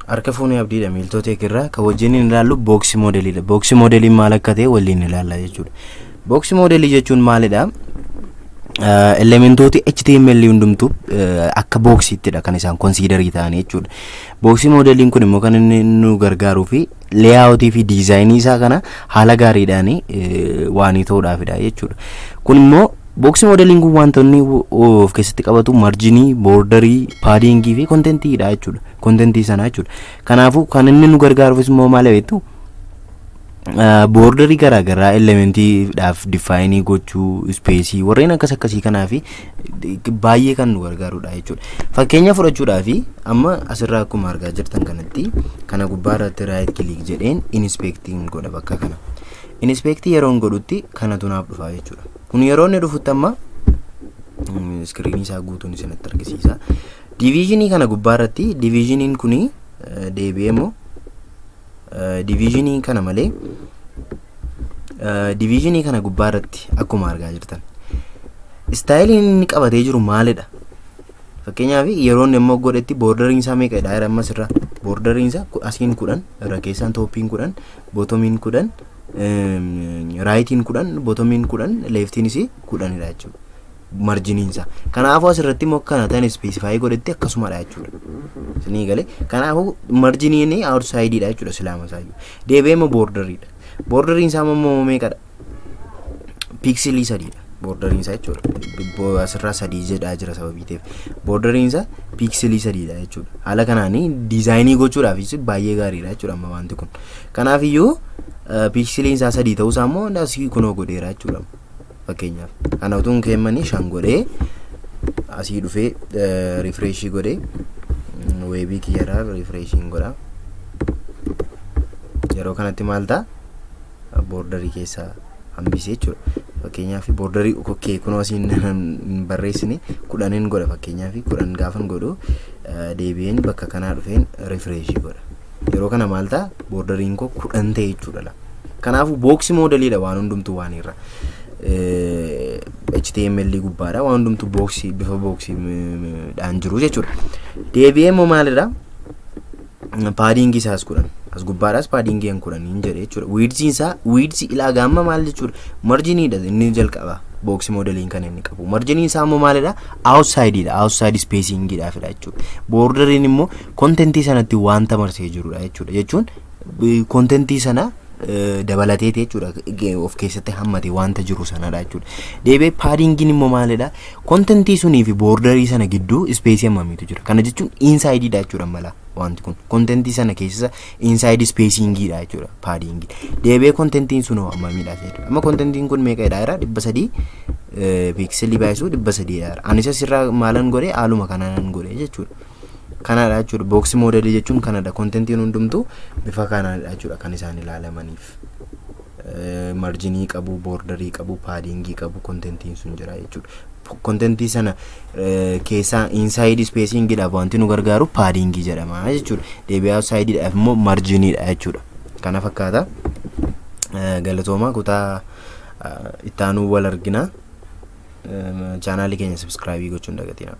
Harka fuunee abdiidha miiltota irraa kan wajjin ilaallu box modelidha. Box modelii maal akka ta'e waliin ilaalla jechuudha. Box modelii jechuun maalidha? Elementooti HTML hundumtu akka boxiittidha kan isaan consider ta'anii jechuudha. Box modeliin kun immoo kan inni nu gargaaruu fi layout fi design isaa kana haala gaariidhaan waan ta'uudhaafidha jechuudha. Kun immoo box modeling kun wantoonni of keessatti qabatu marginii, borderii, padding fi contentidha jechuudha. Content sana jechuudha. Kanaafuu kan inni nu gargaaruufis immoo maal beektu? Borderii garaagaraa elementii dhaaf define gochuu, space warreen akkasii kanaafi baay'ee kan nu gargaarudha jechuudha. Fakkeenya fudhachuudhaafi amma asirraa akkuma argaa jirtan kanatti kana gubbaarratti right click jedheen inspecting godha bakka kana. Inspect yeroon godhutti kanatu naaf dhufa jechuudha. Kun yeroo inni dhufutti amma screen isaa guutuun isinitti argisiisa. Divisionii kana gubbaarratti divisioniin kuni deebi'eemo divisionii kana malee divisionii kana gubbaarratti akkuma argaa jirtan styliin inni qabatee jiru maalidha? Fakkeenyaaf yeroo inni immoo godhetti borderiin isaa meeqadha? Amma sirra borderiin isaa asiin 10 irra keessaan toppiin 10 bottomiin 10 rightiin 10 bottomiin 10 leftiin isi 10 dha jechuudha. Marginiin isaa kanaafuu asirratti immoo kana tan specify godhetti akkasumadha jechuudha. Isinii galee kanaafuu marginiin outside dha jechuudha silaama isaa. Deebi'eema borderiidha. Borderiin isaa immoo meeqadha? Pixelii 3 dha. Borderiin isaa jechuudha. Asirraa 3 jedhaa jira sababii ta'eef. Borderiin isaa pixelii 3 dha jechuudha. Haala kanaan design gochuudhaafis baay'ee gaariidha jechuudha amma wanti kun. Kanaaf iyyuu pixeliin isaa 3 ta'uu isaa immoo asii kunoo godheera jechuudha. Fakkeenyaaf kana utuun keemmanii 5 godhee asii dhufee refresh godhee webii kiyyaraa refreshing godha. Yeroo kanatti maal ta'a? Borderii keessaa hambisee jechuudha. Fakkeenyaaf borderii kokkee kunoo asiin barreessine 10 godha fakkeenyaaf 10 gaafan godhu deebi'een bakka kanaa dhufeen refresh godha. Yeroo kana maal ta'a? Borderiin koo 10 ta'e jechuudha. Kanaafuu box modeliidha waan hundumtuu waan irra. HTML gubbaadha waan hundumtu boxii bifa boxii dhaan jiru jechuudha. Deebi'ee immoo maalidha? Padding isaas 10 as gubbaadhaas padding 10 hin jedhe jechuudha. Width ilaa gamma maal jechuudha? Marginiidha inni jalqaba box modeliin kan inni qabu. Marginiin isaa immoo maalidha? Outside dha. Outside spacing dhaafidha jechuudha. Borderiin immoo content sanatti wanta marsee jirudha jechuudha. Jechuun content sana dabalatee jechuudha of keessatti hammate wanta jiru sanadha jechuudha. Deebi'ee paddingiin immoo maalidha? Contentii sunii fi borderii sana gidduu space hammamiitu jira. Kana jechuun inside dha jechuudha mala wanti kun. Contentii sana keessa inside spacing dha jechuudha paddingi. Deebi'ee contentiin sun hammamiidha jechuudha. Amma contentiin kun meeqadha jira? 300 pixelii baay'isuu 300 dha. Anis asirraa maalan godhee haaluma kanaan godhee jechuudha. Kanadha jechuudha. Box model jechuun kanadha. Contentiin hundumtu bifa kanadha jechuudha kan isaan ilaalamaniif. Marginii qabu, borderii qabu, paddingii qabu, contentiin sun jira jechuudha. Contentii sana keessa inside spacing dhaaf wanti nu gargaaru paddingii jedhama jechuudha. Deebi'ee outside dhaaf immoo marginiidha jechuudha. Kana fakkaata. Galatooma kutaa ittaanuu wal argina. Channel keenya subscribe gochuun dagatina.